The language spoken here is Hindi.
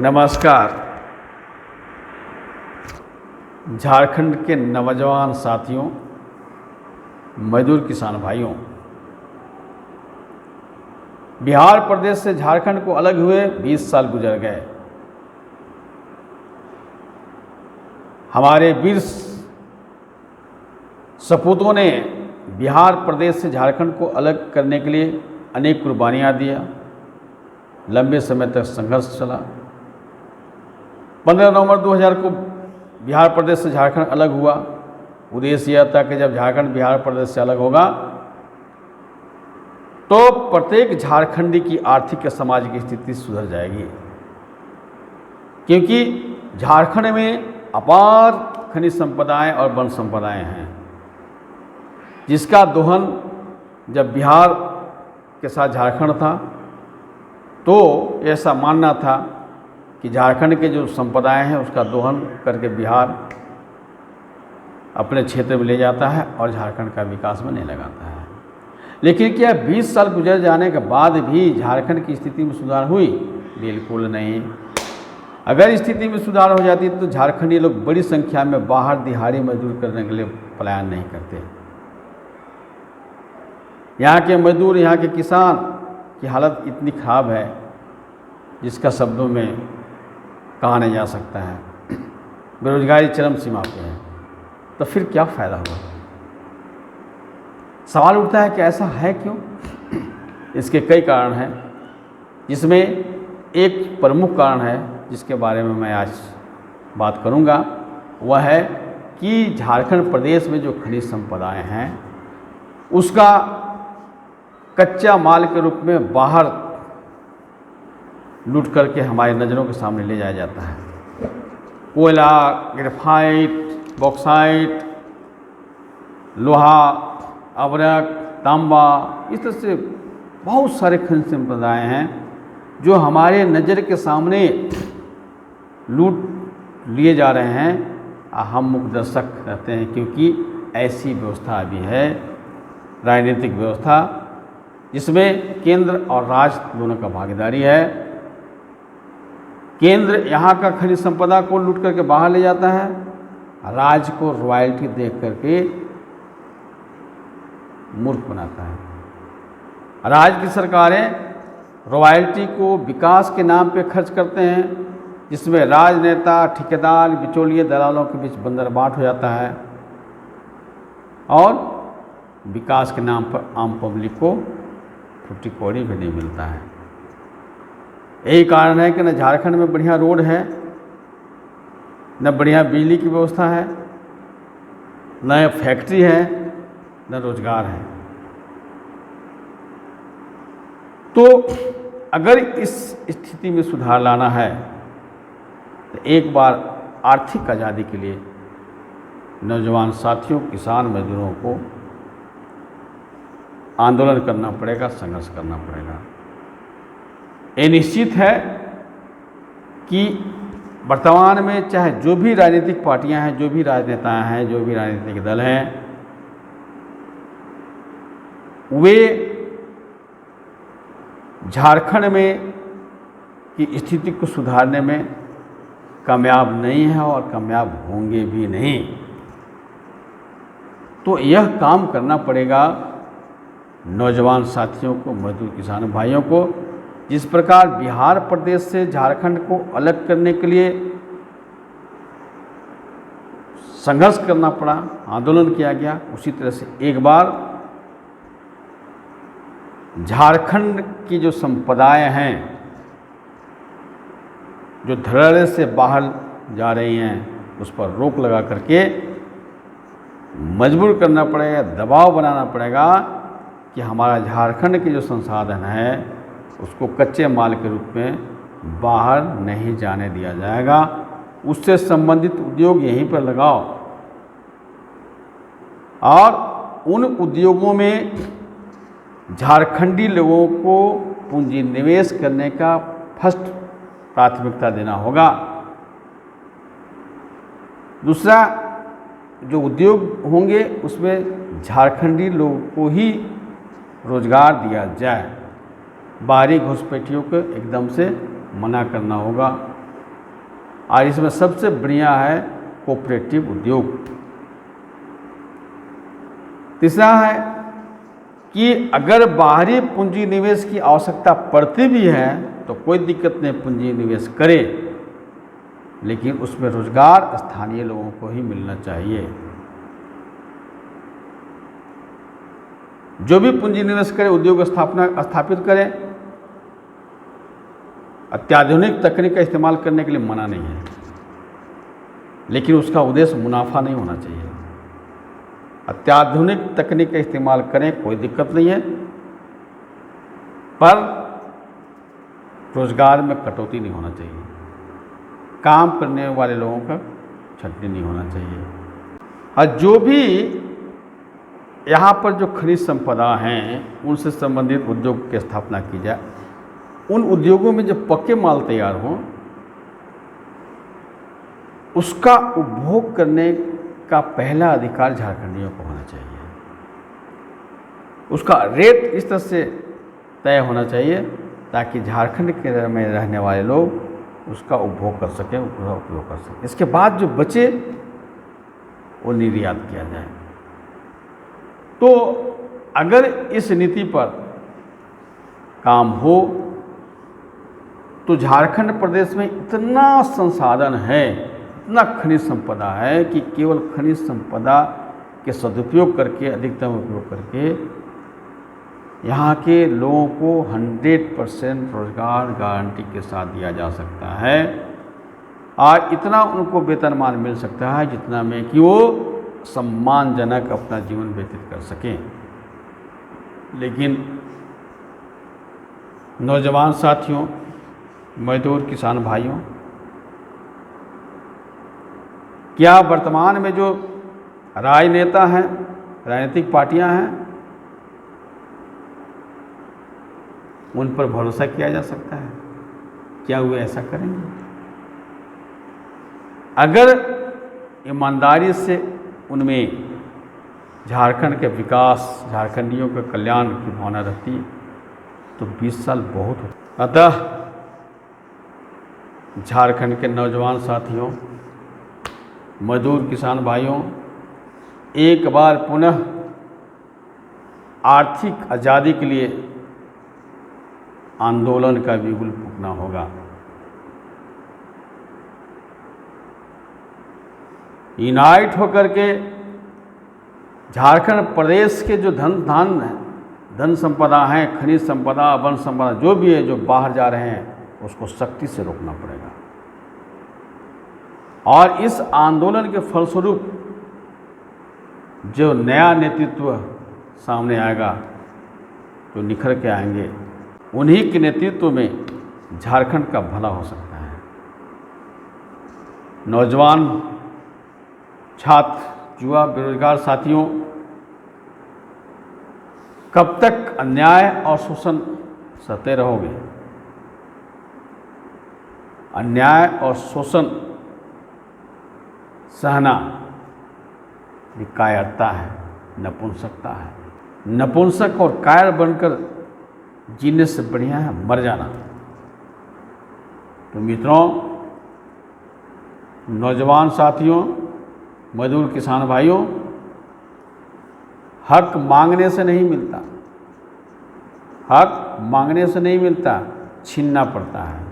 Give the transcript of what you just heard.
नमस्कार। झारखंड के नौजवान साथियों, मजदूर किसान भाइयों, बिहार प्रदेश से झारखंड को अलग हुए 20 साल गुजर गए। हमारे वीर सपूतों ने बिहार प्रदेश से झारखंड को अलग करने के लिए अनेक कुर्बानियाँ दिया, लंबे समय तक संघर्ष चला। 15 नवंबर 2000 को बिहार प्रदेश से झारखंड अलग हुआ। उद्देश्य यह था कि जब झारखंड बिहार प्रदेश से अलग होगा तो प्रत्येक झारखंडी की आर्थिक या सामाजिक स्थिति सुधर जाएगी, क्योंकि झारखंड में अपार खनिज संपदाएं और वन संपदाएं हैं, जिसका दोहन जब बिहार के साथ झारखंड था तो ऐसा मानना था कि झारखंड के जो संपदाएं हैं उसका दोहन करके बिहार अपने क्षेत्र में ले जाता है और झारखंड का विकास में नहीं लगाता है। लेकिन क्या 20 साल गुजर जाने के बाद भी झारखंड की स्थिति में सुधार हुई? बिल्कुल नहीं। अगर स्थिति में सुधार हो जाती तो झारखंडी लोग बड़ी संख्या में बाहर दिहाड़ी मजदूर करने के लिए पलायन नहीं करते। यहाँ के मजदूर, यहाँ के किसान की हालत इतनी खराब है जिसका शब्दों में कहा नहीं जा सकता है। बेरोजगारी चरम सीमा पे है, तो फिर क्या फ़ायदा हुआ? सवाल उठता है कि ऐसा है क्यों? इसके कई कारण हैं, जिसमें एक प्रमुख कारण है जिसके बारे में मैं आज बात करूंगा। वह है कि झारखंड प्रदेश में जो खनिज संपदाएं हैं उसका कच्चा माल के रूप में बाहर लूट करके हमारी नज़रों के सामने ले जाया जाता है। कोयला, ग्रेफाइट, बॉक्साइट, लोहा, अवरक, तांबा, इस तरह से बहुत सारे खनिज संपदाएं हैं जो हमारे नज़र के सामने लूट लिए जा रहे हैं। हम मुकदर्शक रहते हैं, क्योंकि ऐसी व्यवस्था अभी है, राजनीतिक व्यवस्था, जिसमें केंद्र और राज्य दोनों का भागीदारी है। केंद्र यहाँ का खनिज संपदा को लूट करके बाहर ले जाता है, राज्य को रॉयल्टी दे करके मूर्ख बनाता है। राज्य की सरकारें रॉयल्टी को विकास के नाम पे खर्च करते हैं, जिसमें राजनेता, ठेकेदार, बिचौलिए, दलालों के बीच बंदरबाट हो जाता है और विकास के नाम पर आम पब्लिक को फुट्टी कौड़ी भी नहीं मिलता है। यही कारण है कि न झारखंड में बढ़िया रोड है, न बढ़िया बिजली की व्यवस्था है, न फैक्ट्री है, न रोजगार है। तो अगर इस स्थिति में सुधार लाना है तो एक बार आर्थिक आज़ादी के लिए नौजवान साथियों, किसान मजदूरों को आंदोलन करना पड़ेगा, संघर्ष करना पड़ेगा। ये निश्चित है कि वर्तमान में चाहे जो भी राजनीतिक पार्टियां हैं, जो भी राजनेता हैं, जो भी राजनीतिक दल हैं, वे झारखंड में की स्थिति को सुधारने में कामयाब नहीं है और कामयाब होंगे भी नहीं। तो यह काम करना पड़ेगा नौजवान साथियों को, मजदूर किसान भाइयों को। जिस प्रकार बिहार प्रदेश से झारखंड को अलग करने के लिए संघर्ष करना पड़ा, आंदोलन किया गया, उसी तरह से एक बार झारखंड की जो संपदाएं हैं, जो धड़ल्ले से बाहर जा रही हैं, उस पर रोक लगा करके मजबूर करना पड़ेगा, दबाव बनाना पड़ेगा कि हमारा झारखंड के जो संसाधन है उसको कच्चे माल के रूप में बाहर नहीं जाने दिया जाएगा। उससे संबंधित उद्योग यहीं पर लगाओ और उन उद्योगों में झारखंडी लोगों को पूंजी निवेश करने का फर्स्ट प्राथमिकता देना होगा। दूसरा, जो उद्योग होंगे उसमें झारखंडी लोगों को ही रोजगार दिया जाए। बाहरी घुसपैठियों को एकदम से मना करना होगा। और इसमें सबसे बढ़िया है कोऑपरेटिव उद्योग। तीसरा है कि अगर बाहरी पूंजी निवेश की आवश्यकता पड़ती भी है तो कोई दिक्कत नहीं, पूंजी निवेश करे, लेकिन उसमें रोजगार स्थानीय लोगों को ही मिलना चाहिए। जो भी पूंजी निवेश करे, उद्योग स्थापित करे, अत्याधुनिक तकनीक का इस्तेमाल करने के लिए मना नहीं है, लेकिन उसका उद्देश्य मुनाफा नहीं होना चाहिए। अत्याधुनिक तकनीक का इस्तेमाल करें, कोई दिक्कत नहीं है, पर रोजगार में कटौती नहीं होना चाहिए, काम करने वाले लोगों का छंटनी नहीं होना चाहिए। और जो भी यहाँ पर जो खनिज संपदा हैं उनसे संबंधित उद्योग की स्थापना की जाए। उन उद्योगों में जो पक्के माल तैयार हों उसका उपभोग करने का पहला अधिकार झारखंडियों को होना चाहिए। उसका रेट इस तरह से तय होना चाहिए ताकि झारखंड के में रहने वाले लोग उसका उपभोग कर सकें, उसका उपयोग कर सकें। इसके बाद जो बचे वो निर्यात किया जाए। तो अगर इस नीति पर काम हो तो झारखंड प्रदेश में इतना संसाधन है, इतना खनिज संपदा है कि केवल खनिज संपदा के सदुपयोग करके, अधिकतम उपयोग करके यहाँ के लोगों को 100% रोजगार गारंटी के साथ दिया जा सकता है और इतना उनको वेतनमान मिल सकता है जितना में कि वो सम्मानजनक अपना जीवन व्यतीत कर सकें। लेकिन नौजवान साथियों, मजदूर किसान भाइयों, क्या वर्तमान में जो राजनेता हैं, राजनीतिक पार्टियां हैं, उन पर भरोसा किया जा सकता है? क्या वे ऐसा करेंगे? अगर ईमानदारी से उनमें झारखंड के विकास, झारखंडियों के कल्याण की भावना रहती तो 20 साल बहुत होता। अतः झारखंड के नौजवान साथियों, मजदूर किसान भाइयों, एक बार पुनः आर्थिक आज़ादी के लिए आंदोलन का बिगुल फूंकना होगा। यूनाइट होकर के झारखंड प्रदेश के जो धन संपदा हैं, खनिज संपदा, वन संपदा जो भी है, जो बाहर जा रहे हैं, उसको सख्ती से रोकना पड़ेगा। और इस आंदोलन के फलस्वरूप जो नया नेतृत्व सामने आएगा, जो निखर के आएंगे, उन्हीं के नेतृत्व में झारखंड का भला हो सकता है। नौजवान, छात्र, युवा, बेरोजगार साथियों, कब तक अन्याय और शोषण सहते रहोगे? अन्याय और शोषण सहना ये कायरता है, नपुंसकता है। नपुंसक और कायर बनकर जीने से बढ़िया है मर जाना। तो मित्रों, नौजवान साथियों, मजदूर किसान भाइयों, हक मांगने से नहीं मिलता, हक मांगने से नहीं मिलता, छीनना पड़ता है।